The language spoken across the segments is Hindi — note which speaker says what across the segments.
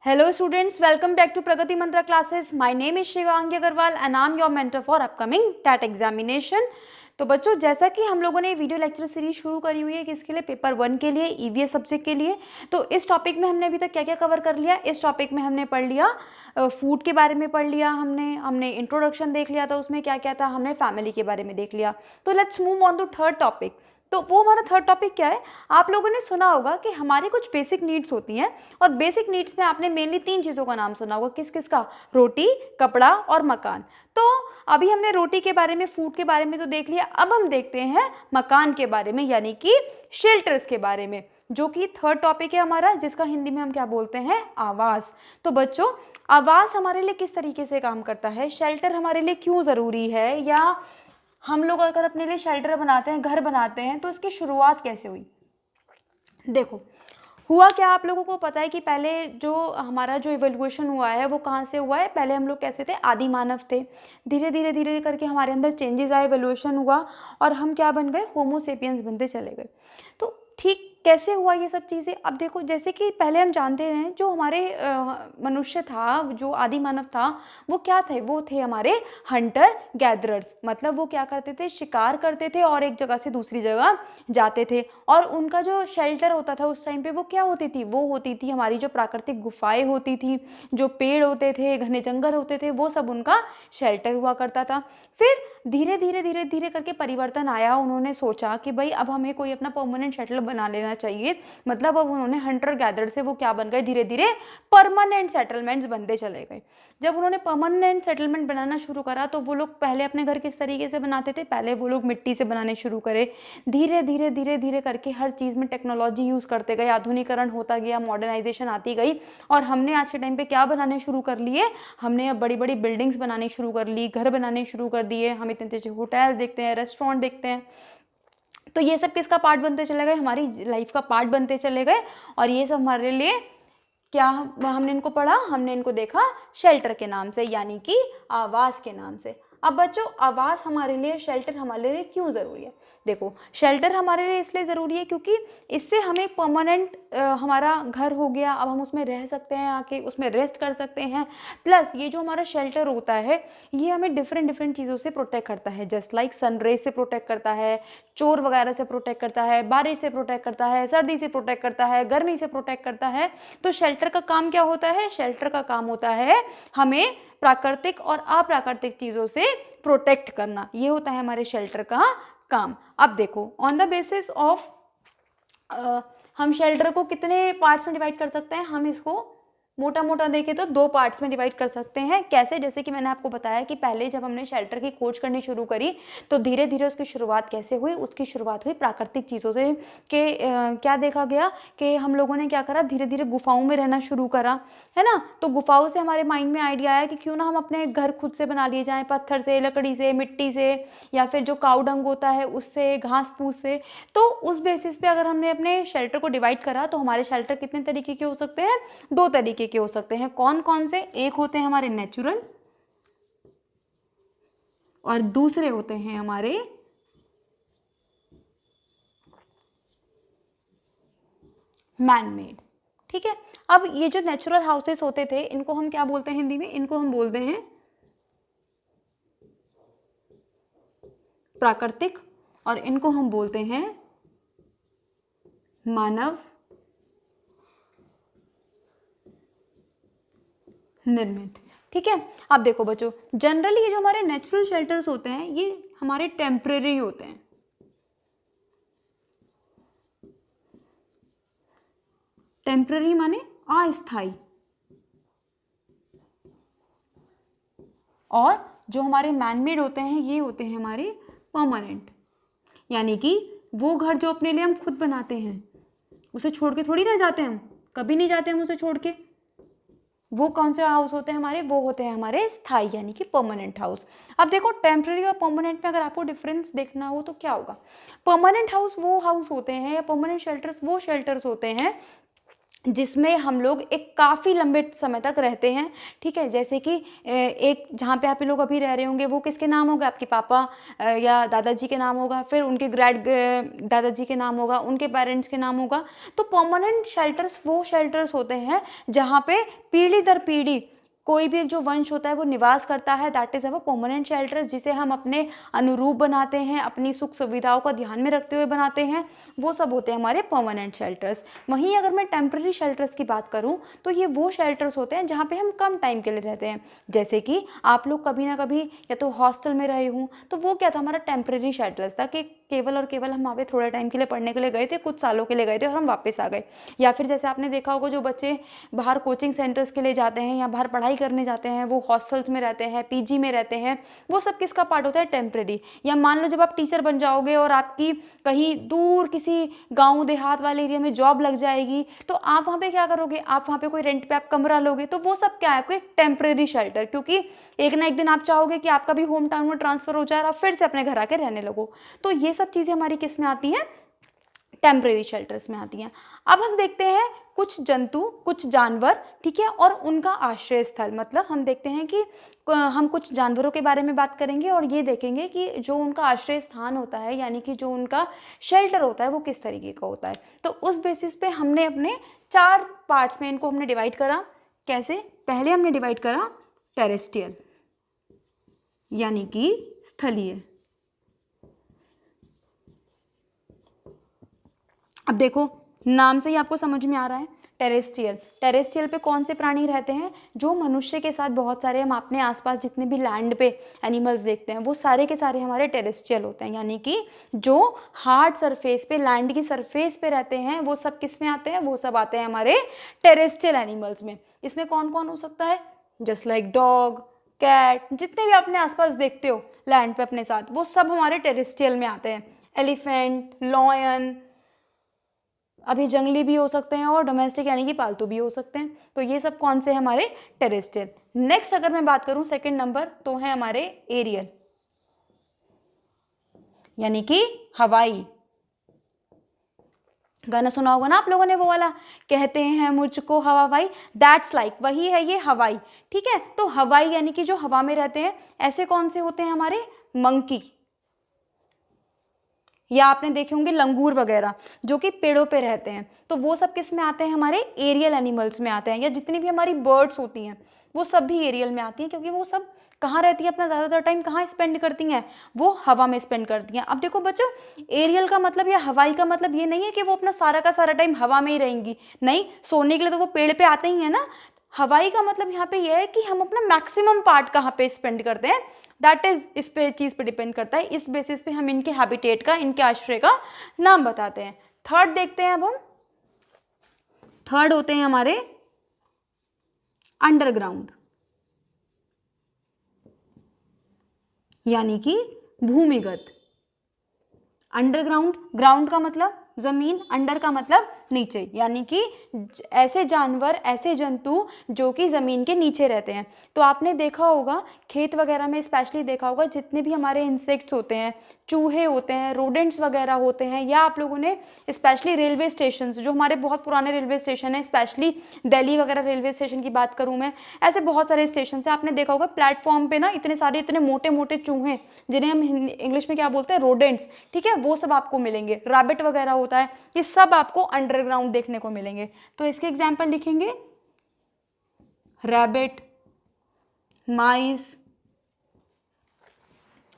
Speaker 1: Hello students, welcome back to Pragati Mantra classes. My name is Shivangi Agarwal and I am your mentor for upcoming TAT examination. तो बच्चों, जैसा कि हम लोगों ने वीडियो लेक्चर सीरीज शुरू करी हुई है किसके लिए, पेपर 1 के लिए, ईवीएस सब्जेक्ट के लिए। तो इस टॉपिक में हमने अभी तक क्या क्या कवर कर लिया। इस टॉपिक में हमने पढ़ लिया फूड के बारे में पढ़ लिया, हमने इंट्रोडक्शन देख लिया था, उसमें क्या क्या था, हमने फैमिली के बारे में देख लिया। तो let's move on to third topic. तो वो हमारा थर्ड टॉपिक क्या है, आप लोगों ने सुना होगा कि हमारी कुछ बेसिक नीड्स होती हैं, और बेसिक नीड्स में आपने मेनली 3 चीज़ों का नाम सुना होगा। किस किस का? रोटी, कपड़ा और मकान। तो अभी हमने रोटी के बारे में, फूड के बारे में तो देख लिया। अब हम देखते हैं मकान के बारे में, यानी कि शेल्टर्स के बारे में, जो कि थर्ड टॉपिक है हमारा, जिसका हिंदी में हम क्या बोलते हैं, आवास। तो बच्चों, आवास हमारे लिए किस तरीके से काम करता है, शेल्टर हमारे लिए क्यों ज़रूरी है, या हम लोग अगर अपने लिए शेल्टर बनाते हैं, घर बनाते हैं, तो इसकी शुरुआत कैसे हुई। देखो, हुआ क्या, आप लोगों को पता है कि पहले जो हमारा जो इवोल्यूशन हुआ है वो कहाँ से हुआ है। पहले हम लोग कैसे थे, आदि मानव थे। धीरे धीरे धीरे करके हमारे अंदर चेंजेस आए, इवोल्यूशन हुआ, और हम क्या बन गए, होमो सेपियंस बनते चले गए। तो ठीक कैसे हुआ ये सब चीज़ें। अब देखो, जैसे कि पहले हम जानते हैं जो हमारे मनुष्य था, जो आदि मानव था, वो क्या थे, वो थे हमारे हंटर गैदरर्स। मतलब वो क्या करते थे, शिकार करते थे और एक जगह से दूसरी जगह जाते थे। और उनका जो शेल्टर होता था उस टाइम पे, वो क्या होती थी, वो होती थी हमारी जो प्राकृतिक गुफाएं होती थी, जो पेड़ होते थे, घने जंगल होते थे, वो सब उनका शेल्टर हुआ करता था। फिर धीरे धीरे धीरे धीरे करके परिवर्तन आया। उन्होंने सोचा कि भाई अब हमें कोई अपना परमानेंट शेल्टर बना लेना चाहिए। मतलब अब उन्होंने हंटर गैदर से वो क्या बन गए, धीरे धीरे परमानेंट सेटलमेंट्स बनते चले गए। जब उन्होंने परमानेंट सेटलमेंट बनाना शुरू करा, तो वो लोग पहले अपने घर किस तरीके से बनाते थे, पहले वो लोग मिट्टी से बनाने शुरू करे। धीरे धीरे धीरे धीरे करके हर चीज़ में टेक्नोलॉजी यूज़ करते गए, आधुनिकरण होता गया, मॉडर्नाइजेशन आती गई, और हमने आज के टाइम पे क्या बनाने शुरू कर लिए, हमने अब बड़ी बड़ी बिल्डिंग्स बनानी शुरू कर ली, घर बनाने शुरू कर दिए। हम इतने अच्छे होटल्स देखते हैं, रेस्टोरेंट देखते हैं। तो ये सब किसका पार्ट बनते चले गए, हमारी लाइफ का पार्ट बनते चले गए। और ये सब हमारे लिए क्या, हमने इनको पढ़ा, हमने इनको देखा शेल्टर के नाम से, यानी कि आवास के नाम से। अब बच्चों, आवास हमारे लिए, शेल्टर हमारे लिए क्यों ज़रूरी है। देखो, शेल्टर हमारे लिए इसलिए ज़रूरी है क्योंकि इससे हमें परमानेंट हमारा घर हो गया, अब हम उसमें रह सकते हैं, आके उसमें रेस्ट कर सकते हैं। प्लस ये जो हमारा शेल्टर होता है, ये हमें डिफरेंट डिफरेंट चीज़ों से प्रोटेक्ट करता है। जस्ट लाइक सन रेज से प्रोटेक्ट करता है, चोर वगैरह से प्रोटेक्ट करता है, बारिश से प्रोटेक्ट करता है, सर्दी से प्रोटेक्ट करता है, गर्मी से प्रोटेक्ट करता है। तो शेल्टर का काम क्या होता है, शेल्टर का काम होता है हमें प्राकृतिक और अप्राकृतिक चीज़ों से प्रोटेक्ट करना। ये होता है हमारे शेल्टर का काम। अब देखो, ऑन द बेसिस ऑफ हम शेल्टर को कितने पार्ट्स में डिवाइड कर सकते हैं, हम इसको मोटा मोटा देखें तो 2 पार्ट्स में डिवाइड कर सकते हैं। कैसे, जैसे कि मैंने आपको बताया कि पहले जब हमने शेल्टर की खोज करनी शुरू करी, तो धीरे धीरे उसकी शुरुआत कैसे हुई, उसकी शुरुआत हुई प्राकृतिक चीज़ों से। क्या देखा गया कि हम लोगों ने क्या करा, धीरे धीरे गुफाओं में रहना शुरू करा, है ना। तो गुफाओं से हमारे माइंड में आइडिया आया कि क्यों ना हम अपने घर खुद से बना लिए जाएँ, पत्थर से, लकड़ी से, मिट्टी से, या फिर जो काऊ डंग होता है उससे, घास फूस से। तो उस बेसिस पे अगर हमने अपने शेल्टर को डिवाइड करा, तो हमारे शेल्टर कितने तरीके के हो सकते हैं, 2 तरीके के हो सकते हैं। कौन कौन से, एक होते हैं हमारे नेचुरल और दूसरे होते हैं हमारे मैन मेड। ठीक है। अब ये जो नेचुरल हाउसेस होते थे, इनको हम क्या बोलते हैं हिंदी में, इनको हम बोलते हैं प्राकृतिक, और इनको हम बोलते हैं मानव निर्मित। ठीक है। अब देखो बच्चों, जनरली ये जो हमारे नेचुरल शेल्टर्स होते हैं, ये हमारे टेम्परेरी होते हैं। टेम्परेरी माने अस्थाई, और जो हमारे मैनमेड होते हैं, ये होते हैं हमारे परमानेंट। यानी कि वो घर जो अपने लिए हम खुद बनाते हैं, उसे छोड़ के थोड़ी ना जाते हम, कभी नहीं जाते हम उसे छोड़ के। वो कौन से हाउस होते हैं हमारे, वो होते हैं हमारे स्थायी, यानी कि परमानेंट हाउस। अब देखो, टेम्पररी और परमानेंट में अगर आपको डिफरेंस देखना हो तो क्या होगा। परमानेंट हाउस वो हाउस होते हैं, या परमानेंट शेल्टर्स वो शेल्टर्स होते हैं जिसमें हम लोग एक काफ़ी लंबे समय तक रहते हैं, ठीक है। जैसे कि एक जहाँ पे आप लोग अभी रह रहे होंगे वो किसके नाम होगा, आपके पापा या दादाजी के नाम होगा, फिर उनके ग्रैंड दादाजी के नाम होगा, उनके पेरेंट्स के नाम होगा। तो परमानेंट शेल्टर्स वो शेल्टर्स होते हैं जहाँ पे पीढ़ी दर पीढ़ी कोई भी एक जो वंश होता है वो निवास करता है, that is our permanent shelters, जिसे हम अपने अनुरूप बनाते हैं, अपनी सुख सुविधाओं का ध्यान में रखते हुए बनाते हैं, वो सब होते हैं हमारे परमानेंट शेल्टर्स। वहीं अगर मैं टेम्पररी शेल्टर्स की बात करूं तो ये वो शेल्टर्स होते हैं जहाँ पे हम कम टाइम के लिए रहते हैं। जैसे कि आप लोग कभी ना कभी या तो हॉस्टल में रहे हों, तो वो क्या था, हमारा टेम्पररी शेल्टर्स था कि केवल और केवल हम वहाँ पे थोड़े टाइम के लिए पढ़ने के लिए गए थे, कुछ सालों के लिए गए थे और हम वापस आ गए। या फिर जैसे आपने देखा होगा जो बच्चे बाहर कोचिंग सेंटर्स के लिए जाते हैं या बाहर पढ़ाई करने जाते हैं, वो हॉस्टल्स में रहते हैं, पीजी में रहते हैं, वो सब किसका पार्ट होता है, टेम्परेरी। या मान लो जब आप टीचर बन जाओगे और आपकी कहीं दूर किसी गांव देहात वाले एरिया में जॉब लग जाएगी, तो आप वहाँ पे क्या करोगे, आप वहाँ पे कोई रेंट पे आप कमरा लोगे, तो वो सब क्या है, आपके टेम्परेरी शेल्टर, क्योंकि एक ना एक दिन आप चाहोगे कि आपका भी होम टाउन में ट्रांसफर हो जाए और आप फिर से अपने घर आके रहने लगो। तो ये सब चीज़ें हमारी किस में आती हैं, टेम्परेरी शेल्टर्स में आती हैं। अब हम देखते हैं कुछ जंतु, कुछ जानवर, ठीक है, और उनका आश्रय स्थल। मतलब हम देखते हैं कि हम कुछ जानवरों के बारे में बात करेंगे और ये देखेंगे कि जो उनका आश्रय स्थान होता है, यानी कि जो उनका शेल्टर होता है वो किस तरीके का होता है। तो उस बेसिस पे हमने अपने 4 पार्ट्स में इनको हमने डिवाइड करा। कैसे, पहले हमने डिवाइड करा टेरेस्ट्रियल यानी कि स्थलीय। अब देखो नाम से ही आपको समझ में आ रहा है, टेरेस्ट्रियल। टेरेस्ट्रियल पे कौन से प्राणी रहते हैं, जो मनुष्य के साथ बहुत सारे, हम अपने आसपास जितने भी लैंड पे एनिमल्स देखते हैं वो सारे के सारे हमारे टेरेस्ट्रियल होते हैं, यानी कि जो हार्ड सरफेस पे, लैंड की सरफेस पे रहते हैं, वो सब किस में आते हैं, वो सब आते हैं हमारे टेरेस्ट्रियल एनिमल्स में। इसमें कौन कौन हो सकता है, जस्ट लाइक डॉग, कैट, जितने भी अपने आसपास देखते हो लैंड पे अपने साथ, वो सब हमारे टेरेस्ट्रियल में आते हैं। एलिफेंट, लॉयन, अभी जंगली भी हो सकते हैं और डोमेस्टिक यानी कि पालतू भी हो सकते हैं। तो ये सब कौन से हमारे टेरेस्ट्रियल। नेक्स्ट अगर मैं बात करूं सेकंड नंबर, तो है हमारे एरियल यानी कि हवाई। गाना सुना होगा ना आप लोगों ने वो वाला, कहते हैं मुझको हवा भाई, दैट्स लाइक, वही है ये हवाई, ठीक है। तो हवाई यानी कि जो हवा में रहते हैं। ऐसे कौन से होते हैं हमारे, मंकी, या आपने देखे होंगे लंगूर वगैरह जो कि पेड़ों पे रहते हैं, तो वो सब किस में आते हैं, हमारे एरियल एनिमल्स में आते हैं। या जितनी भी हमारी बर्ड्स होती हैं वो सब भी एरियल में आती हैं, क्योंकि वो सब कहाँ रहती है, अपना ज़्यादातर टाइम कहाँ स्पेंड करती हैं, वो हवा में स्पेंड करती हैं। अब देखो बच्चों, एरियल का मतलब या हवाई का मतलब ये नहीं है कि वो अपना सारा का सारा टाइम हवा में ही रहेंगी, नहीं, सोने के लिए तो वो पेड़ पे आते ही हैं ना। हवाई का मतलब यहाँ पे यह है कि हम अपना मैक्सिमम पार्ट कहाँ पे स्पेंड करते हैं, दैट इज इस पे चीज़ पे डिपेंड करता है। इस बेसिस पे हम इनके हैबिटेट का, इनके आश्रय का नाम बताते हैं। थर्ड देखते हैं अब हम, थर्ड होते हैं हमारे अंडरग्राउंड यानी कि भूमिगत। अंडरग्राउंड, ग्राउंड का मतलब जमीन, अंडर का मतलब नीचे, यानी कि ऐसे जानवर, ऐसे जंतु जो कि जमीन के नीचे रहते हैं। तो आपने देखा होगा खेत वगैरह में स्पेशली देखा होगा, जितने भी हमारे इंसेक्ट्स होते हैं, चूहे होते हैं, रोडेंट्स वगैरह होते हैं, या आप लोगों ने स्पेशली रेलवे स्टेशन, जो हमारे बहुत पुराने रेलवे स्टेशन है, स्पेशली दिल्ली वगैरह रेलवे स्टेशन की बात करूँ मैं, ऐसे बहुत सारे स्टेशन है, आपने देखा होगा प्लेटफॉर्म पे ना इतने सारे, इतने मोटे मोटे चूहे, जिन्हें हम इंग्लिश में क्या बोलते हैं, रोडेंट्स, ठीक है, वो सब आपको मिलेंगे। रैबिट वगैरह होता है, ये सब आपको अंडरग्राउंड देखने को मिलेंगे। तो इसके एग्जाम्पल लिखेंगे, रैबिट, माइस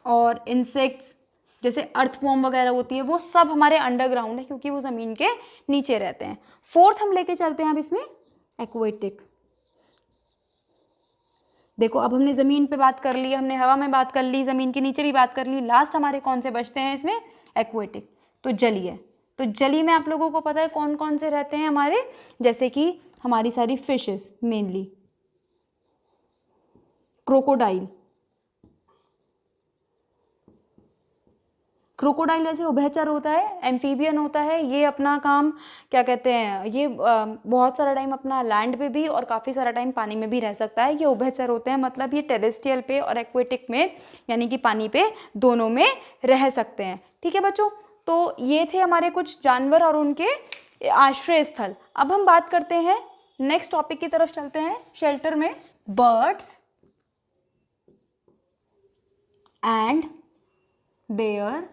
Speaker 1: और इंसेक्ट्स जैसे अर्थवॉर्म वगैरह होती है, वो सब हमारे अंडरग्राउंड है, क्योंकि वो जमीन के नीचे रहते हैं। फोर्थ हम लेके चलते हैं अब इसमें एक्वेटिक। देखो अब हमने जमीन पे बात कर ली, हमने हवा में बात कर ली, जमीन के नीचे भी बात कर ली, लास्ट हमारे कौन से बचते हैं इसमें, एक्वेटिक। तो जलीय, तो जली में आप लोगों को पता है कौन कौन से रहते हैं हमारे, जैसे कि हमारी सारी फिशेस, मेनली क्रोकोडाइल। क्रोकोडाइल वैसे उभयचर होता है, एम्फीबियन होता है, ये अपना काम क्या कहते हैं, ये बहुत सारा टाइम अपना लैंड पे भी और काफ़ी सारा टाइम पानी में भी रह सकता है। ये उभयचर होते हैं, मतलब ये टेरेस्ट्रियल पे और एक्वेटिक में यानी कि पानी पे दोनों में रह सकते हैं। ठीक है बच्चों, तो ये थे हमारे कुछ जानवर और उनके आश्रय स्थल। अब हम बात करते हैं नेक्स्ट टॉपिक की तरफ चलते हैं, शेल्टर में बर्ड्स एंड देयर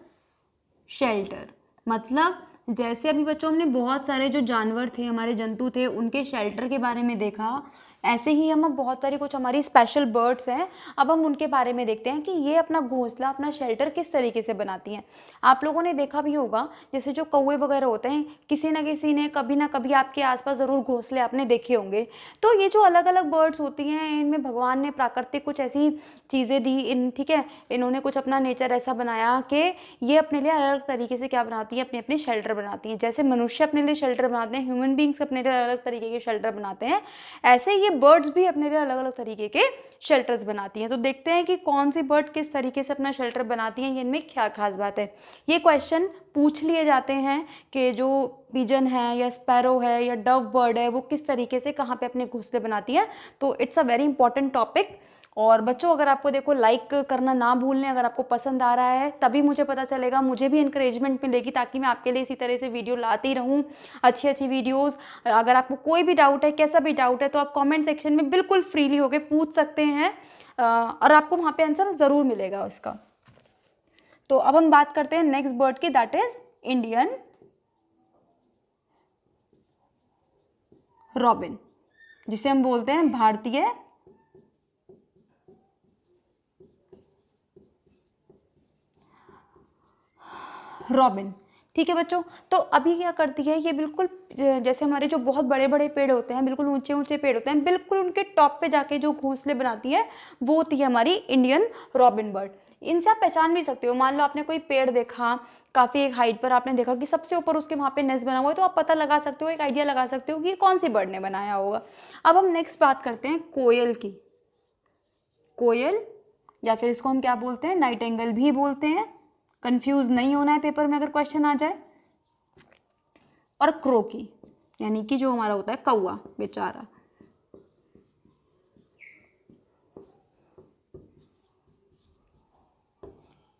Speaker 1: शेल्टर। मतलब जैसे अभी बच्चों हमने बहुत सारे जो जानवर थे, हमारे जंतु थे, उनके शेल्टर के बारे में देखा, ऐसे ही हम अब बहुत सारी कुछ हमारी स्पेशल बर्ड्स हैं, अब हम उनके बारे में देखते हैं कि ये अपना घोंसला, अपना शेल्टर किस तरीके से बनाती हैं। आप लोगों ने देखा भी होगा, जैसे जो कौवे वगैरह होते हैं, किसी न किसी ने कभी ना कभी आपके आसपास ज़रूर घोंसले आपने देखे होंगे। तो ये जो अलग अलग बर्ड्स होती हैं, इनमें भगवान ने प्राकृतिक कुछ ऐसी चीज़ें दी, इन ठीक है, इन्होंने कुछ अपना नेचर ऐसा बनाया कि ये अपने लिए अलग अलग तरीके से क्या बनाती है, अपने अपने शेल्टर बनाती हैं। जैसे मनुष्य अपने लिए शेल्टर बनाते हैं, ह्यूमन बींग्स अपने लिए अलग अलग तरीके के शेल्टर बनाते हैं, ऐसे ये बर्ड्स भी अपने लिए अलग अलग तरीके के शेल्टर्स बनाती हैं। तो देखते हैं कि कौन सी बर्ड किस तरीके से अपना शेल्टर बनाती हैं, इनमें क्या खास बात है। ये क्वेश्चन पूछ लिए जाते हैं कि जो पिजन है या स्पैरो है या डव बर्ड है, वो किस तरीके से कहाँ पे अपने घोंसले बनाती है। तो it's a very important topic. और बच्चों अगर आपको देखो लाइक करना ना भूलें, अगर आपको पसंद आ रहा है तभी मुझे पता चलेगा, मुझे भी इंकरेजमेंट मिलेगी, ताकि मैं आपके लिए इसी तरह से वीडियो लाती रहूं, अच्छी अच्छी वीडियोस। अगर आपको कोई भी डाउट है, कैसा भी डाउट है, तो आप कमेंट सेक्शन में बिल्कुल फ्रीली होकर पूछ सकते हैं, और आपको वहाँ पे आंसर ज़रूर मिलेगा उसका। तो अब हम बात करते हैं नेक्स्ट बर्ड की, दैट इज इंडियन रॉबिन, जिसे हम बोलते हैं भारतीय रॉबिन। ठीक है बच्चों, तो अभी क्या करती है ये, बिल्कुल जैसे हमारे जो बहुत बड़े बड़े पेड़ होते हैं, बिल्कुल ऊंचे ऊंचे पेड़ होते हैं, बिल्कुल उनके टॉप पे जाके जो घोंसले बनाती है, वो होती है हमारी इंडियन रॉबिन बर्ड। इनसे आप पहचान भी सकते हो। मान लो आपने कोई पेड़ देखा, काफ़ी एक हाइट पर आपने देखा कि सबसे ऊपर उसके वहाँ पे नेस्ट बना हुआ है, तो आप पता लगा सकते हो, एक आइडिया लगा सकते हो कि ये कौन सी बर्ड ने बनाया होगा। अब हम नेक्स्ट बात करते हैं कोयल की। कोयल, या फिर इसको हम क्या बोलते हैं, नाइटेंगल भी बोलते हैं, कंफ्यूज नहीं होना है पेपर में अगर क्वेश्चन आ जाए। और क्रो की, यानी कि जो हमारा होता है कौवा बेचारा।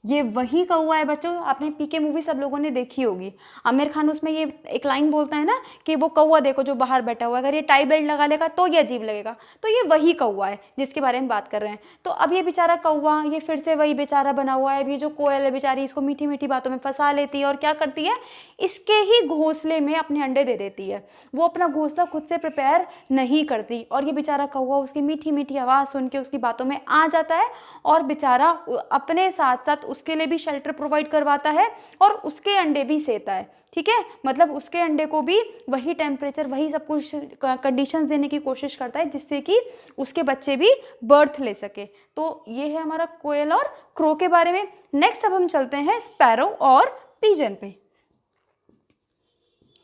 Speaker 1: ये वही कौवा है बच्चों, आपने पीके मूवी सब लोगों ने देखी होगी। आमिर खान उसमें ये एक लाइन बोलता है ना कि वो कौवा देखो जो बाहर बैठा हुआ है, अगर ये टाई बेल्ट लगा लेगा तो ये अजीब लगेगा। तो ये वही कौवा है जिसके बारे में बात कर रहे हैं। तो अब ये बेचारा कौवा, ये फिर से वही बेचारा बना हुआ है। अभी जो कोयल है बेचारी, इसको मीठी मीठी बातों में फंसा लेती है और क्या करती है, इसके ही घोंसले में अपने अंडे दे देती है। वो अपना घोंसला खुद से प्रिपेयर नहीं करती, और ये बेचारा कौवा उसकी मीठी मीठी आवाज़ सुन के उसकी बातों में आ जाता है, और बेचारा अपने साथ साथ उसके लिए भी शेल्टर प्रोवाइड करवाता है और उसके अंडे भी सेता है। ठीक है, मतलब उसके अंडे को भी वही टेम्परेचर, वही सब कुछ कंडीशंस देने की कोशिश करता है, जिससे कि उसके बच्चे भी बर्थ ले सके। तो ये है हमारा कोयल और क्रो के बारे में। नेक्स्ट अब हम चलते हैं स्पैरो और पिजन पे।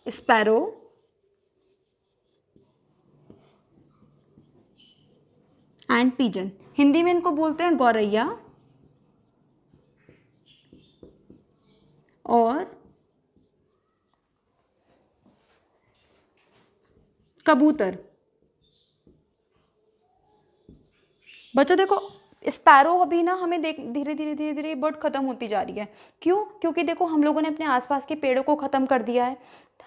Speaker 1: स्पैरो एंड पिजन, हिंदी में इनको बोलते हैं गौरैया और कबूतर। बच्चों देखो, स्पैरो अभी ना हमें देख धीरे धीरे धीरे धीरे बर्ड खत्म होती जा रही है। क्यों? क्योंकि देखो हम लोगों ने अपने आसपास के पेड़ों को खत्म कर दिया है,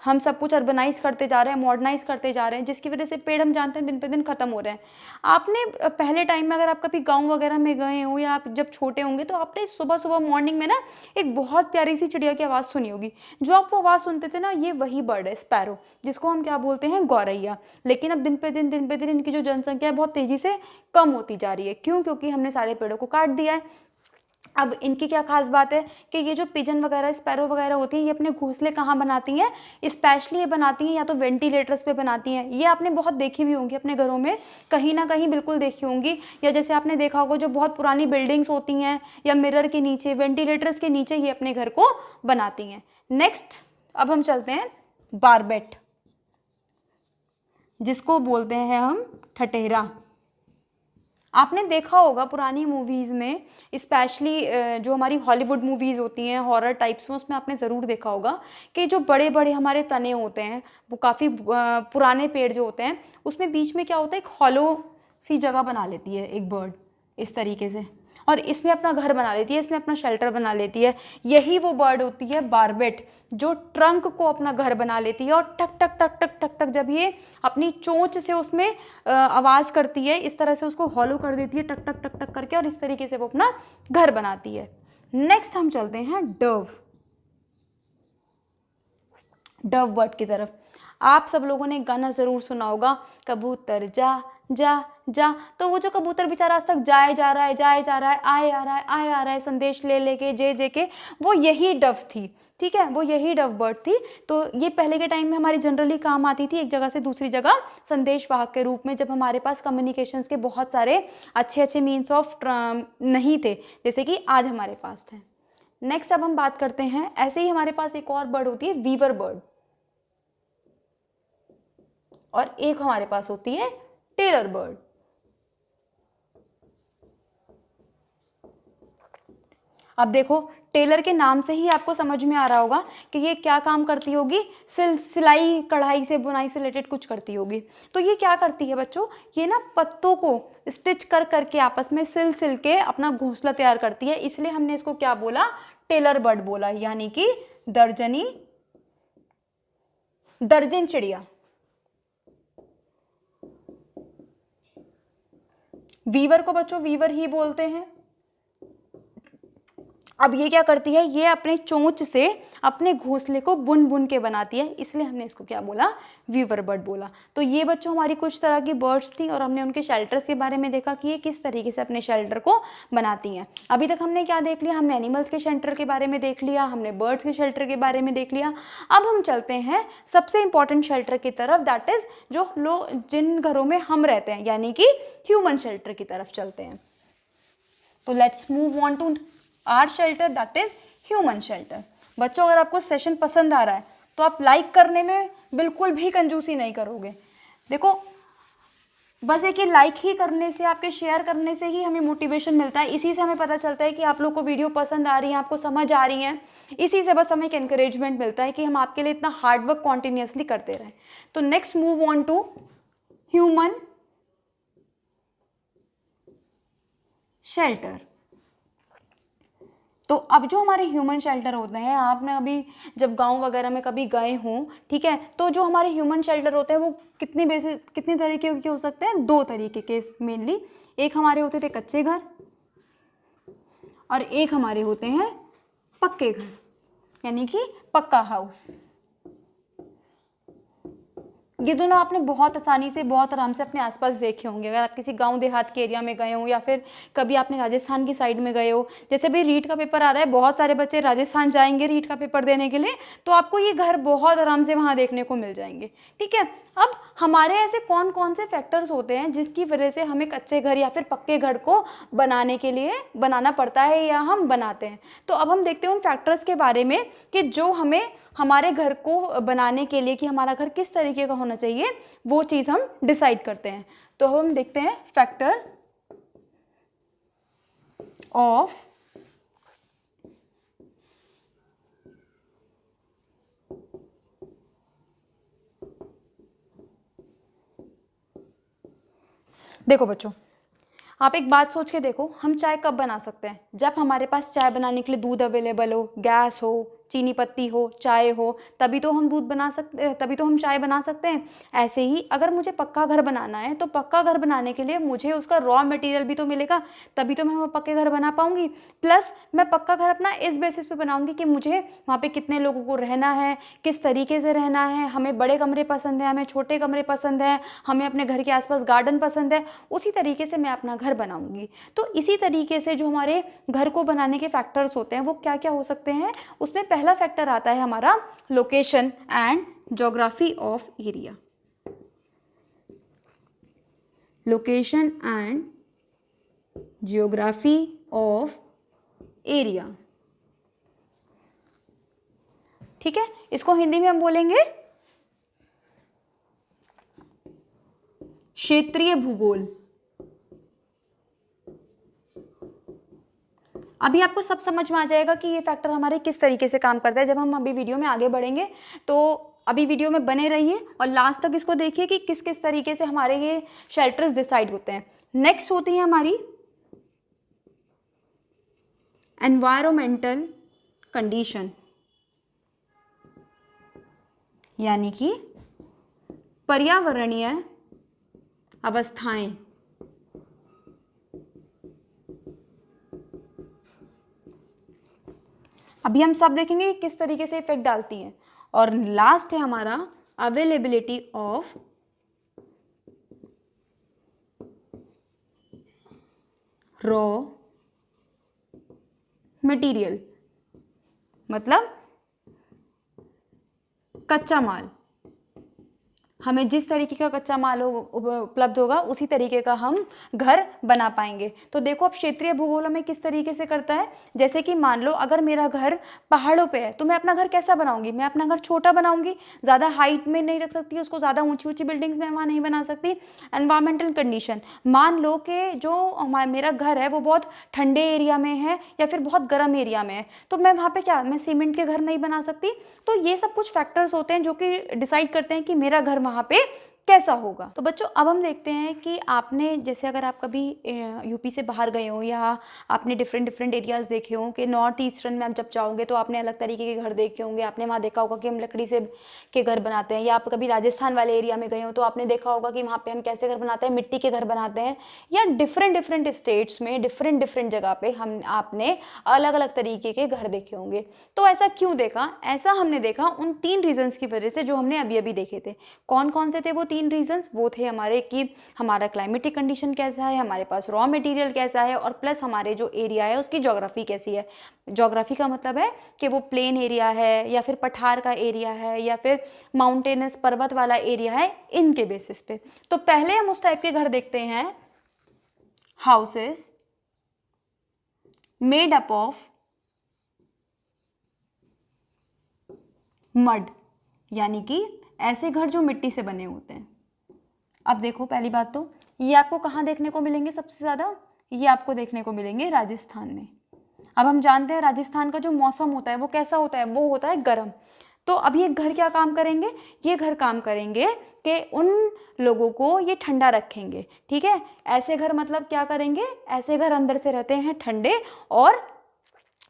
Speaker 1: हम सब कुछ अर्बनाइज करते जा रहे हैं, मॉडर्नाइज करते जा रहे हैं, जिसकी वजह से पेड़ हम जानते हैं दिन पे दिन खत्म हो रहे हैं। आपने पहले टाइम में अगर आप कभी गांव वगैरह में गए हो, या आप जब छोटे होंगे, तो आपने सुबह सुबह मॉर्निंग में ना एक बहुत प्यारी सी चिड़िया की आवाज़ सुनी होगी। जो आप वो आवाज़ सुनते थे ना, ये वही बर्ड है स्पैरो, जिसको हम क्या बोलते हैं, गौरैया। लेकिन अब दिन पे दिन इनकी जो जनसंख्या है बहुत तेज़ी से कम होती जा रही है। क्यों? क्योंकि हमने सारे पेड़ों को काट दिया है। अब इनकी क्या खास बात है कि ये जो पिजन वगैरह, स्पैरो वगैरह होती हैं, ये अपने घोंसले कहाँ बनाती हैं, स्पेशली ये बनाती हैं या तो वेंटिलेटर्स पे बनाती हैं। ये आपने बहुत देखी भी होंगी अपने घरों में, कहीं ना कहीं बिल्कुल देखी होंगी। या जैसे आपने देखा होगा जो बहुत पुरानी बिल्डिंग्स होती हैं, या मिरर के नीचे, वेंटिलेटर्स के नीचे ये अपने घर को बनाती हैं। नेक्स्ट अब हम चलते हैं बारबेट, जिसको बोलते हैं हम ठठेरा। आपने देखा होगा पुरानी मूवीज़ में, स्पेशली जो हमारी हॉलीवुड मूवीज़ होती हैं हॉरर टाइप्स में, उसमें आपने ज़रूर देखा होगा कि जो बड़े बड़े हमारे तने होते हैं, वो काफ़ी पुराने पेड़ जो होते हैं, उसमें बीच में क्या होता है, एक हॉलो सी जगह बना लेती है एक बर्ड इस तरीके से, और इसमें अपना घर बना लेती है, इसमें अपना शेल्टर बना लेती है। यही वो बर्ड होती है बार्बेट, जो ट्रंक को अपना घर बना लेती है और टक टक टक टक टक टक जब ये अपनी चोंच से उसमें आवाज़ करती है, इस तरह से उसको हॉलो कर देती है टक टक टक टक करके, और इस तरीके से वो अपना घर बनाती है। नेक्स्ट हम चलते हैं डव, डव बर्ड की तरफ। आप सब लोगों ने गाना ज़रूर सुना होगा, कबूतर जा जा जा। तो वो जो कबूतर बेचारा आज तक जाए जा रहा है, जाए जा रहा है, आए आ रहा है, आए आ रहा है, संदेश ले लेके, जे के, वो यही डव थी। ठीक है, वो यही डव बर्ड थी। तो ये पहले के टाइम में हमारी जनरली काम आती थी एक जगह से दूसरी जगह संदेश वाहक के रूप में, जब हमारे पास कम्युनिकेशंस के बहुत सारे अच्छे अच्छे मीन्स ऑफ नहीं थे, जैसे कि आज हमारे पास थे। नेक्स्ट अब हम बात करते हैं, ऐसे ही हमारे पास एक और बर्ड होती है वीवर बर्ड, और एक हमारे पास होती है टेलर बर्ड। अब देखो, टेलर के नाम से ही आपको समझ में आ रहा होगा कि ये क्या काम करती होगी, सिलाई कढ़ाई से, बुनाई से रिलेटेड कुछ करती होगी। तो ये क्या करती है बच्चों, ये ना पत्तों को स्टिच कर करके आपस में सिल के अपना घोंसला तैयार करती है, इसलिए हमने इसको क्या बोला, टेलर बर्ड बोला, यानी कि दर्जन चिड़िया। वीवर को बच्चों वीवर ही बोलते हैं। अब ये क्या करती है, ये अपने चोंच से अपने घोंसले को बुन बुन के बनाती है, इसलिए हमने इसको क्या बोला, वीवर बर्ड बोला। तो ये बच्चों हमारी कुछ तरह की बर्ड्स थी, और हमने उनके शेल्टर्स के बारे में देखा कि ये किस तरीके से अपने शेल्टर को बनाती हैं। अभी तक हमने क्या देख लिया, हमने एनिमल्स के शेल्टर के बारे में देख लिया, हमने बर्ड्स के शेल्टर के बारे में देख लिया। अब हम चलते हैं सबसे इंपॉर्टेंट शेल्टर की तरफ, दैट इज जो लोग जिन घरों में हम रहते हैं, यानी कि ह्यूमन शेल्टर की तरफ चलते हैं। तो let's move on to our shelter, that is human shelter. बच्चों, अगर आपको सेशन पसंद आ रहा है तो आप लाइक करने में बिल्कुल भी कंजूसी नहीं करोगे। देखो, बस एक ये लाइक ही करने से, आपके शेयर करने से ही हमें मोटिवेशन मिलता है, इसी से हमें पता चलता है कि आप लोग को वीडियो पसंद आ रही है, आपको समझ आ रही है। इसी से बस हमें एक एनकरेजमेंट मिलता है कि हम आपके लिए इतना हार्ड वर्क कॉन्टिन्यूसली करते रहें। तो next move on to human shelter. तो अब जो हमारे ह्यूमन शेल्टर होते हैं, आपने अभी जब गांव वगैरह में कभी गए हों, ठीक है, तो जो हमारे ह्यूमन शेल्टर होते हैं वो कितनी तरीके के हो सकते हैं, 2 तरीके के मेनली। एक हमारे होते थे कच्चे घर, और एक हमारे होते हैं पक्के घर, यानी कि पक्का हाउस। ये दोनों आपने बहुत आसानी से, बहुत आराम से अपने आसपास देखे होंगे। अगर आप किसी गांव देहात के एरिया में गए हो, या फिर कभी आपने राजस्थान की साइड में गए हो, जैसे भी रीट का पेपर आ रहा है, बहुत सारे बच्चे राजस्थान जाएंगे रीट का पेपर देने के लिए, तो आपको ये घर बहुत आराम से वहाँ देखने को मिल जाएंगे। ठीक है, अब हमारे ऐसे कौन कौन से फैक्टर्स होते हैं जिसकी वजह से हमें कच्चे घर या फिर पक्के घर को बनाने के लिए बनाना पड़ता है या हम बनाते हैं। तो अब हम देखते हैं उन फैक्टर्स के बारे में कि जो हमें हमारे घर को बनाने के लिए, कि हमारा घर किस तरीके का होना चाहिए, वो चीज़ हम डिसाइड करते हैं। तो हम देखते हैं फैक्टर्स ऑफ देखो बच्चों, आप एक बात सोच के देखो, हम चाय कब बना सकते हैं, जब हमारे पास चाय बनाने के लिए दूध अवेलेबल हो, गैस हो, चीनी पत्ती हो, चाय हो, तभी तो हम दूध बना सकते हैं, तभी तो हम चाय बना सकते हैं। ऐसे ही अगर मुझे पक्का घर बनाना है, तो पक्का घर बनाने के लिए मुझे उसका रॉ मटेरियल भी तो मिलेगा, तभी तो मैं पक्के घर बना पाऊंगी। प्लस मैं पक्का घर अपना इस बेसिस पे बनाऊंगी कि मुझे वहाँ पे कितने लोगों को रहना है, किस तरीके से रहना है, हमें बड़े कमरे पसंद है, हमें छोटे कमरे पसंद है, हमें अपने घर के आसपास गार्डन पसंद है, उसी तरीके से मैं अपना घर बनाऊंगी। तो इसी तरीके से जो हमारे घर को बनाने के फैक्टर्स होते हैं वो क्या क्या हो सकते हैं, उसमें पहला फैक्टर आता है हमारा location and geography of area. Location and geography of area, ठीक है, इसको हिंदी में हम बोलेंगे क्षेत्रीय भूगोल। अभी आपको सब समझ में आ जाएगा कि ये फैक्टर हमारे किस तरीके से काम करता है। जब हम अभी वीडियो में आगे बढ़ेंगे तो अभी वीडियो में बने रहिए और लास्ट तक इसको देखिए कि किस किस तरीके से हमारे ये शेल्टर्स डिसाइड होते हैं। नेक्स्ट होती है हमारी एनवायरमेंटल कंडीशन, यानी कि पर्यावरणीय अवस्थाएं। अभी हम सब देखेंगे कि किस तरीके से इफेक्ट डालती हैं। और लास्ट है हमारा अवेलेबिलिटी ऑफ रॉ मटेरियल, मतलब कच्चा माल। हमें जिस तरीके का कच्चा माल उपलब्ध होगा उसी तरीके का हम घर बना पाएंगे। तो देखो अब क्षेत्रीय भूगोल में किस तरीके से करता है। जैसे कि मान लो अगर मेरा घर पहाड़ों पे है तो मैं अपना घर कैसा बनाऊंगी, मैं अपना घर छोटा बनाऊंगी, ज़्यादा हाइट में नहीं रख सकती उसको, ज़्यादा ऊंची ऊंची बिल्डिंग्स में वहाँ नहीं बना सकती। एनवायरमेंटल कंडीशन, मान लो कि जो मेरा घर है वो बहुत ठंडे एरिया में है या फिर बहुत गर्म एरिया में है, तो मैं वहाँ पे क्या, मैं सीमेंट के घर नहीं बना सकती। तो ये सब कुछ फैक्टर्स होते हैं जो कि डिसाइड करते हैं कि मेरा घर वहाँ पे कैसा होगा। तो बच्चों अब हम देखते हैं कि आपने जैसे अगर आप कभी यूपी से बाहर गए हो या आपने डिफरेंट एरियाज देखे हो कि नॉर्थ ईस्टर्न में आप जब जाओगे तो आपने अलग तरीके के घर देखे होंगे। आपने वहाँ देखा होगा कि हम लकड़ी से के घर बनाते हैं, या आप कभी राजस्थान वाले एरिया में गए हो तो आपने देखा होगा कि वहाँ पे हम कैसे घर बनाते हैं, मिट्टी के घर बनाते हैं। या डिफरेंट स्टेट्स में डिफरेंट जगह पे आपने अलग अलग तरीके के घर देखे होंगे। तो ऐसा क्यों देखा? ऐसा हमने देखा उन 3 रीजंस की वजह से जो हमने अभी अभी देखे थे। कौन कौन से थे वो 3 रीजंस? वो थे हमारे कि हमारा क्लाइमेटिक कंडीशन कैसा है, हमारे पास रॉ मटेरियल कैसा है, और प्लस हमारे जो एरिया है उसकी ज्योग्राफी कैसी है। ज्योग्राफी का मतलब है कि वो प्लेन एरिया है या फिर पठार का एरिया है या फिर माउंटेनस पर्वत वाला एरिया है, इनके बेसिस पे। तो पहले हम उस टाइप के घर देखते हैं, houses made up of mud, यानी कि ऐसे घर जो मिट्टी से बने होते हैं। अब देखो पहली बात तो ये आपको कहाँ देखने को मिलेंगे सबसे ज़्यादा? ये आपको देखने को मिलेंगे राजस्थान में। अब हम जानते हैं राजस्थान का जो मौसम होता है वो कैसा होता है, वो होता है गर्म। तो अब ये घर क्या काम करेंगे? ये घर काम करेंगे कि उन लोगों को ये ठंडा रखेंगे। ठीक है, ऐसे घर मतलब क्या करेंगे? ऐसे घर अंदर से रहते हैं ठंडे, और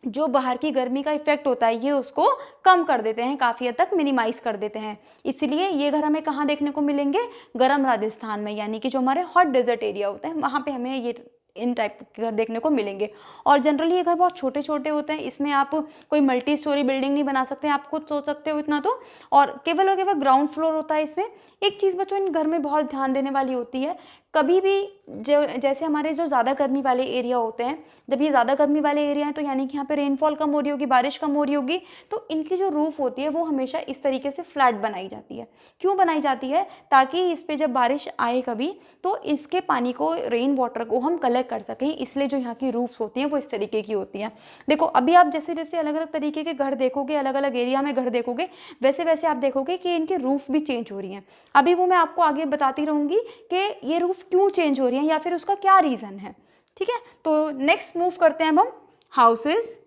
Speaker 1: जो बाहर की गर्मी का इफेक्ट होता है ये उसको कम कर देते हैं, काफ़ी हद तक मिनिमाइज कर देते हैं। इसलिए ये घर हमें कहाँ देखने को मिलेंगे? गर्म राजस्थान में, यानी कि जो हमारे हॉट डेजर्ट एरिया होते हैं वहाँ पे हमें ये इन टाइप के घर देखने को मिलेंगे। और जनरली ये घर बहुत छोटे छोटे होते हैं, इसमें आप कोई मल्टी स्टोरी बिल्डिंग नहीं बना सकते, आप खुद सोच सकते हो इतना तो। और केवल ग्राउंड फ्लोर होता है इसमें। एक चीज़ बच्चों इन घर में बहुत ध्यान देने वाली होती है, कभी भी जैसे हमारे जो ज़्यादा गर्मी वाले एरिया होते हैं, जब ये ज़्यादा गर्मी वाले एरिया हैं तो यानी कि यहाँ पे रेनफॉल कम हो रही होगी, बारिश कम हो रही होगी, तो इनकी जो रूफ होती है वो हमेशा इस तरीके से फ्लैट बनाई जाती है। क्यों बनाई जाती है? ताकि इस पर जब बारिश आए कभी तो इसके पानी को, रेन वाटर को हम कलेक्ट कर सकें, इसलिए जो यहाँ की रूफ्स होती हैं वो इस तरीके की होती हैं। देखो अभी आप जैसे जैसे अलग अलग तरीके के घर देखोगे, अलग अलग एरिया में घर देखोगे, वैसे वैसे आप देखोगे कि इनके रूफ भी चेंज हो रही हैं। अभी वो मैं आपको आगे बताती रहूँगी कि ये रूफ क्यों चेंज हो रही है या फिर उसका क्या रीज़न है। ठीक है, तो नेक्स्ट मूव करते हैं अब हम houses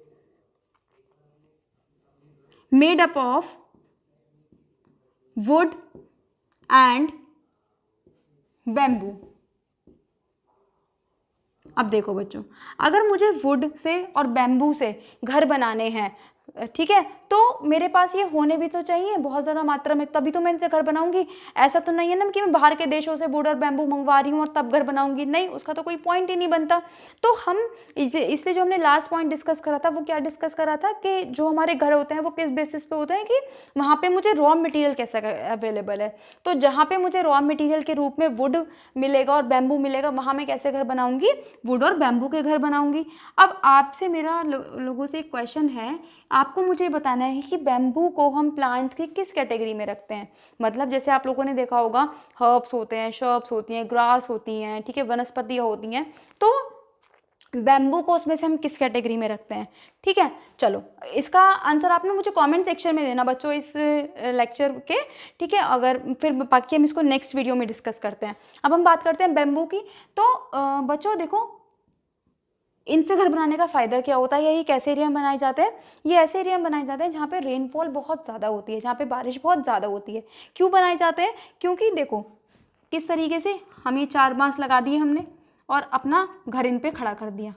Speaker 1: made up of would and bamboo. अब देखो बच्चों, अगर मुझे वुड से और बैम्बू से घर बनाने हैं, ठीक है, तो मेरे पास ये होने भी तो चाहिए बहुत ज़्यादा मात्रा में, तभी तो मैं इनसे घर बनाऊंगी। ऐसा तो नहीं है ना कि मैं बाहर के देशों से वुड और बैम्बू मंगवा रही हूँ और तब घर बनाऊंगी, नहीं, उसका तो कोई पॉइंट ही नहीं बनता। तो हम इसलिए जो हमने लास्ट पॉइंट डिस्कस करा था वो क्या डिस्कस करा था कि जो हमारे घर होते हैं वो किस बेसिस पे होते हैं कि वहाँ पे मुझे रॉ मटेरियल कैसा अवेलेबल है। तो जहाँ पे मुझे रॉ मटेरियल के रूप में वुड मिलेगा और बैम्बू मिलेगा, वहाँ मैं कैसे घर बनाऊंगी? वुड और बैम्बू के घर बनाऊंगी। अब आपसे मेरा लोगों से एक क्वेश्चन है, आपको मुझे बताना है कि बैम्बू को हम प्लांट्स की किस कैटेगरी में रखते हैं। मतलब जैसे आप लोगों ने देखा होगा हर्ब्स होते हैं, शर्ब्स होती हैं, ग्रास होती हैं, ठीक है, वनस्पतियाँ होती हैं, तो बैम्बू को उसमें से हम किस कैटेगरी में रखते हैं। ठीक है, चलो इसका आंसर आपने मुझे कमेंट सेक्शन में देना बच्चों इस लेक्चर के। ठीक है, अगर फिर बाकी हम इसको नेक्स्ट वीडियो में डिस्कस करते हैं। अब हम बात करते हैं बैम्बू की। तो बच्चों देखो इनसे घर बनाने का फ़ायदा क्या होता है, या ये कैसे एरिया में बनाए जाते हैं? ये ऐसे एरिया में बनाए जाते हैं जहाँ पे रेनफॉल बहुत ज़्यादा होती है, जहाँ पे बारिश बहुत ज़्यादा होती है। क्यों बनाए जाते हैं? क्योंकि देखो किस तरीके से हम ये 4 बांस लगा दिए हमने और अपना घर इन पे खड़ा कर दिया,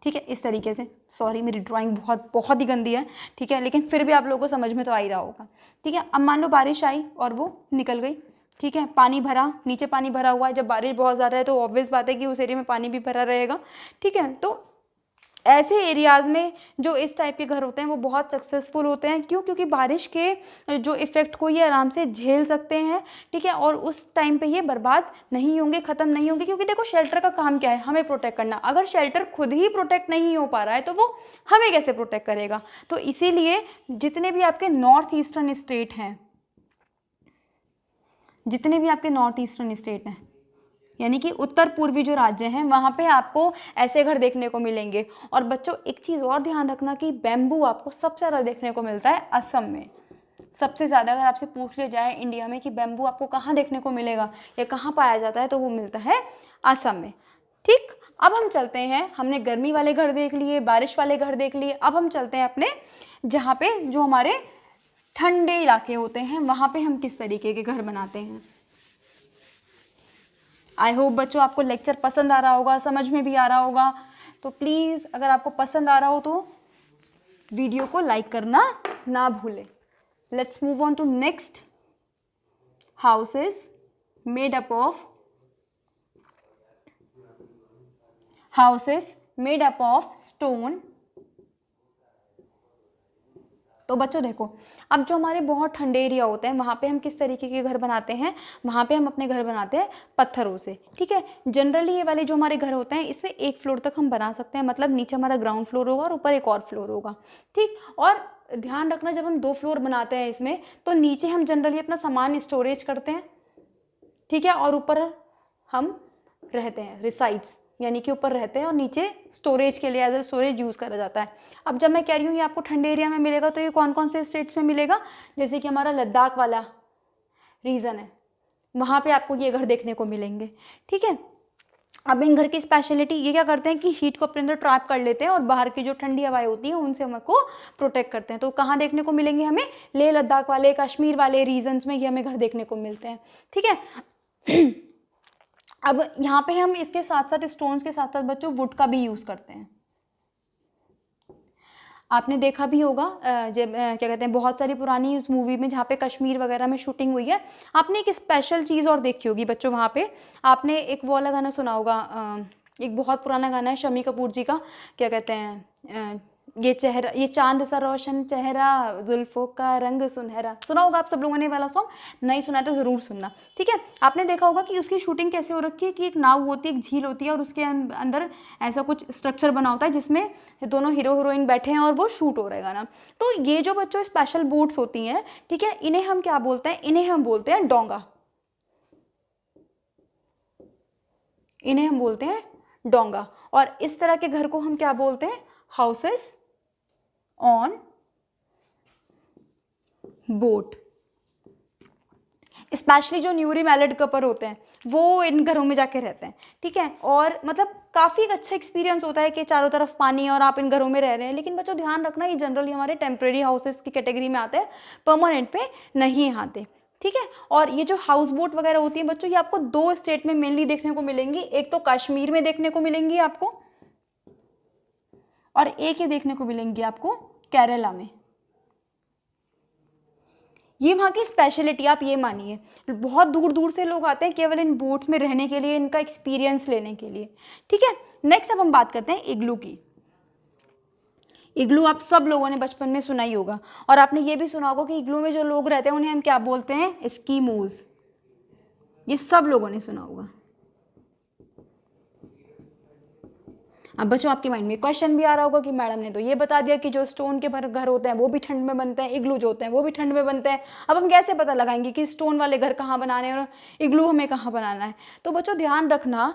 Speaker 1: ठीक है, इस तरीके से। सॉरी मेरी ड्राइंग बहुत ही गंदी है, ठीक है, लेकिन फिर भी आप लोगों को समझ में तो आ ही रहा होगा। ठीक है, अब मान लो बारिश आई और वो निकल गई। ठीक है, पानी भरा, नीचे पानी भरा हुआ है। जब बारिश बहुत ज़्यादा है तो ऑब्वियस बात है कि उस एरिया में पानी भी भरा रहेगा। ठीक है, तो ऐसे एरियाज़ में जो इस टाइप के घर होते हैं वो बहुत सक्सेसफुल होते हैं। क्यों? क्योंकि बारिश के जो इफ़ेक्ट को ये आराम से झेल सकते हैं। ठीक है, और उस टाइम पे ये बर्बाद नहीं होंगे, ख़त्म नहीं होंगे। क्योंकि देखो शेल्टर का काम क्या है? हमें प्रोटेक्ट करना। अगर शेल्टर खुद ही प्रोटेक्ट नहीं हो पा रहा है तो वो हमें कैसे प्रोटेक्ट करेगा? तो इसीलिए जितने भी आपके नॉर्थ ईस्टर्न स्टेट हैं, जितने भी आपके नॉर्थ ईस्टर्न स्टेट हैं, यानी कि उत्तर पूर्वी जो राज्य हैं, वहाँ पे आपको ऐसे घर देखने को मिलेंगे। और बच्चों एक चीज़ और ध्यान रखना कि बैम्बू आपको सबसे ज़्यादा देखने को मिलता है असम में। सबसे ज़्यादा अगर आपसे पूछ लिया जाए इंडिया में कि बैम्बू आपको कहाँ देखने को मिलेगा या कहाँ पाया जाता है, तो वो मिलता है असम में। ठीक, अब हम चलते हैं, हमने गर्मी वाले घर देख लिए, बारिश वाले घर देख लिए। अब हम चलते हैं अपने जहाँ पे जो हमारे ठंडे इलाके होते हैं, वहाँ पे हम किस तरीके के घर बनाते हैं। आई होप बच्चों आपको लेक्चर पसंद आ रहा होगा, समझ में भी आ रहा होगा। तो प्लीज़ अगर आपको पसंद आ रहा हो तो वीडियो को लाइक करना ना भूलें। Let's move on to next. Houses made up of stone. तो बच्चों देखो, अब जो हमारे बहुत ठंडे एरिया होते हैं वहाँ पे हम किस तरीके के घर बनाते हैं? वहाँ पे हम अपने घर बनाते हैं पत्थरों से। ठीक है, जनरली ये वाले जो हमारे घर होते हैं इसमें एक फ्लोर तक हम बना सकते हैं, मतलब नीचे हमारा ग्राउंड फ्लोर होगा और ऊपर एक और फ्लोर होगा। ठीक, और ध्यान रखना जब हम 2 फ्लोर बनाते हैं इसमें, तो नीचे हम जनरली अपना सामान स्टोरेज करते हैं। ठीक है, और ऊपर हम रहते हैं, रिसाइड्स, यानी कि ऊपर रहते हैं और नीचे स्टोरेज के लिए एज ए स्टोरेज यूज़ करा जाता है। अब जब मैं कह रही हूँ ये आपको ठंडे एरिया में मिलेगा, तो ये कौन कौन से स्टेट्स में मिलेगा? जैसे कि हमारा लद्दाख वाला रीजन है, वहाँ पे आपको ये घर देखने को मिलेंगे। ठीक है, अब इन घर की स्पेशलिटी ये क्या करते हैं कि हीट को अपने अंदर ट्रैप कर लेते हैं और बाहर की जो ठंडी हवाएं होती हैं उनसे हमको प्रोटेक्ट करते हैं। तो कहाँ देखने को मिलेंगे हमें? लेह लद्दाख वाले, कश्मीर वाले रीजन्स में ये हमें घर देखने को मिलते हैं। ठीक है, अब यहाँ पे हम इसके साथ साथ स्टोन्स के साथ साथ बच्चों वुड का भी यूज़ करते हैं। आपने देखा भी होगा जब क्या कहते हैं, बहुत सारी पुरानी उस मूवी में जहाँ पे कश्मीर वगैरह में शूटिंग हुई है, आपने एक स्पेशल चीज़ और देखी होगी बच्चों वहाँ पे। आपने एक वो वाला गाना सुना होगा, एक बहुत पुराना गाना है शम्मी कपूर जी का, क्या कहते हैं, ये चेहरा, ये चांद सा रोशन चेहरा, जुल्फों का रंग सुनहरा। सुना होगा आप सब लोगों ने वाला सॉन्ग, नहीं सुना है तो ज़रूर सुनना। ठीक है, आपने देखा होगा कि उसकी शूटिंग कैसे हो रखी है कि एक नाव होती है, एक झील होती है और उसके अंदर ऐसा कुछ स्ट्रक्चर बना होता है जिसमें दोनों हीरो हीरोइन बैठे हैं और वो शूट हो रहेगा ना। तो ये जो बच्चों स्पेशल बोट्स होती हैं, ठीक है, इन्हें हम क्या बोलते हैं? इन्हें हम बोलते हैं डोंगा। इन्हें हम बोलते हैं डोंगा। और इस तरह के घर को हम क्या बोलते हैं? Houses on boat. स्पेशली जो न्यूली मैरिड कपल होते हैं वो इन घरों में जाके रहते हैं। ठीक है, और मतलब काफ़ी अच्छा एक्सपीरियंस होता है कि चारों तरफ पानी और आप इन घरों में रह रहे हैं। लेकिन बच्चों ध्यान रखना, ये जनरली हमारे टेम्परेरी हाउसेस की कैटेगरी में आते हैं, परमानेंट पे नहीं आते। ठीक है, और ये जो हाउस बोट वगैरह होती है बच्चों, ये आपको 2 स्टेट में मेनली देखने को मिलेंगी। एक तो कश्मीर में देखने को मिलेंगी आपको, और एक ही देखने को मिलेंगी आपको केरला में। ये वहाँ की स्पेशलिटी आप ये मानिए। बहुत दूर दूर से लोग आते हैं केवल इन बोट्स में रहने के लिए, इनका एक्सपीरियंस लेने के लिए। ठीक है, नेक्स्ट अब हम बात करते हैं इग्लू की। इग्लू आप सब लोगों ने बचपन में सुना ही होगा, और आपने ये भी सुना होगा कि इग्लू में जो लोग रहते हैं उन्हें हम क्या बोलते हैं? एस्कीमोज। ये सब लोगों ने सुना होगा। अब बच्चों आपके माइंड में क्वेश्चन भी आ रहा होगा कि मैडम ने तो ये बता दिया कि जो स्टोन के घर होते हैं वो भी ठंड में बनते हैं, इग्लू जो होते हैं वो भी ठंड में बनते हैं। अब हम कैसे पता लगाएंगे कि स्टोन वाले घर कहाँ बनाने हैं और इग्लू हमें कहाँ बनाना है? तो बच्चों ध्यान रखना,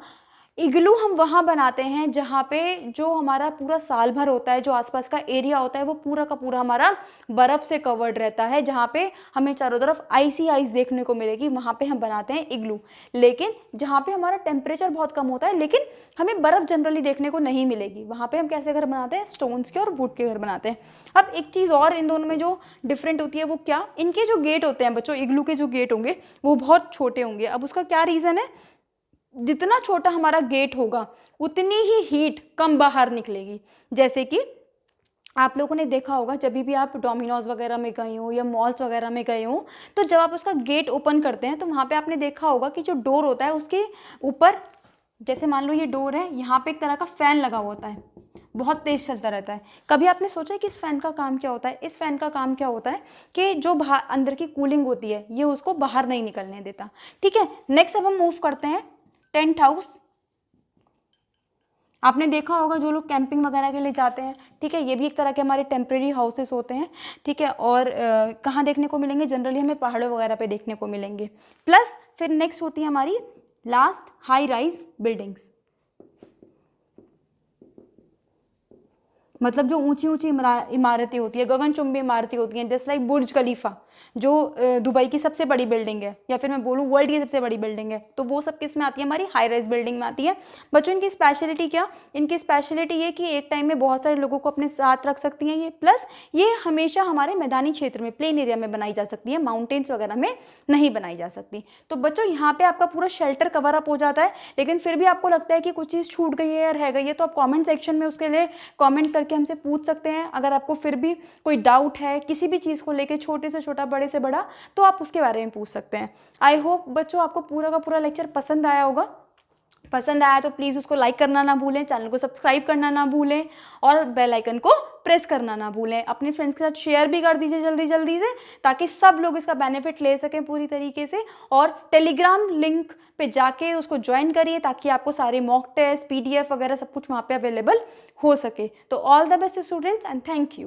Speaker 1: इग्लू हम वहाँ बनाते हैं जहाँ पे जो हमारा पूरा साल भर होता है, जो आसपास का एरिया होता है वो पूरा का पूरा हमारा बर्फ़ से कवर्ड रहता है, जहाँ पे हमें चारों तरफ आइसी आइस देखने को मिलेगी, वहाँ पे हम बनाते हैं इग्लू। लेकिन जहाँ पे हमारा टेम्परेचर बहुत कम होता है लेकिन हमें बर्फ़ जनरली देखने को नहीं मिलेगी, वहाँ पर हम कैसे घर बनाते हैं? स्टोन्स के और वुड के घर बनाते हैं। अब एक चीज़ और इन दोनों में जो डिफरेंट होती है वो क्या? इनके जो गेट होते हैं बच्चों, इग्लू के जो गेट होंगे वो बहुत छोटे होंगे। अब उसका क्या रीज़न है? जितना छोटा हमारा गेट होगा उतनी ही हीट कम बाहर निकलेगी। जैसे कि आप लोगों ने देखा होगा जब भी आप डोमिनोज वगैरह में गए हो या मॉल्स वगैरह में गए हो, तो जब आप उसका गेट ओपन करते हैं तो वहाँ पे आपने देखा होगा कि जो डोर होता है उसके ऊपर, जैसे मान लो ये डोर है, यहाँ पे एक तरह का फ़ैन लगा हुआ होता है, बहुत तेज़ चलता रहता है। कभी आपने सोचा है कि इस फ़ैन का काम क्या होता है? इस फ़ैन का काम क्या होता है कि जो बाहर अंदर की कूलिंग होती है ये उसको बाहर नहीं निकलने देता। ठीक है, नेक्स्ट अब हम मूव करते हैं टेंट हाउस। आपने देखा होगा जो लोग कैंपिंग वगैरह के लिए जाते हैं, ठीक है, ये भी एक तरह के हमारे टेम्प्रेरी हाउसेस होते हैं। ठीक है, और कहाँ देखने को मिलेंगे? जनरली हमें पहाड़ों वगैरह पे देखने को मिलेंगे। प्लस फिर नेक्स्ट होती है हमारी लास्ट हाई राइज बिल्डिंग्स, मतलब जो ऊंची ऊंची इमारतें होती है, गगनचुंबी इमारतें होती हैं, जैसे लाइक बुर्ज खलीफा जो दुबई की सबसे बड़ी बिल्डिंग है, या फिर मैं बोलूँ वर्ल्ड की सबसे बड़ी बिल्डिंग है, तो वो सब किस में आती है? हमारी हाई राइज बिल्डिंग में आती है। बच्चों इनकी स्पेशलिटी क्या? इनकी स्पेशलिटी ये कि एक टाइम में बहुत सारे लोगों को अपने साथ रख सकती हैं ये, प्लस ये हमेशा हमारे मैदानी क्षेत्र में, प्लेन एरिया में बनाई जा सकती है, माउंटेन्स वगैरह में नहीं बनाई जा सकती। तो बच्चों यहाँ पे आपका पूरा शेल्टर कवर अप हो जाता है। लेकिन फिर भी आपको लगता है कि कुछ चीज़ छूट गई है या रह गई है, तो आप कॉमेंट सेक्शन में उसके लिए कॉमेंट करके हमसे पूछ सकते हैं। अगर आपको फिर भी कोई डाउट है किसी भी चीज़ को लेके, छोटे से छोटा बड़े से बड़ा, तो आप उसके बारे में पूछ सकते हैं। आई होप बच्चों आपको पूरा का पूरा लेक्चर पसंद आया होगा। पसंद आया तो प्लीज़ उसको लाइक करना ना भूलें, चैनल को सब्सक्राइब करना ना भूलें और बेल आइकन को प्रेस करना ना भूलें। अपने फ्रेंड्स के साथ शेयर भी कर दीजिए जल्दी जल्दी से, ताकि सब लोग इसका बेनिफिट ले सकें पूरी तरीके से। और टेलीग्राम लिंक पे जाके उसको ज्वाइन करिए ताकि आपको सारे मॉक टेस्ट, PDF वगैरह सब कुछ वहाँ पे अवेलेबल हो सके। तो all the best students and thank you.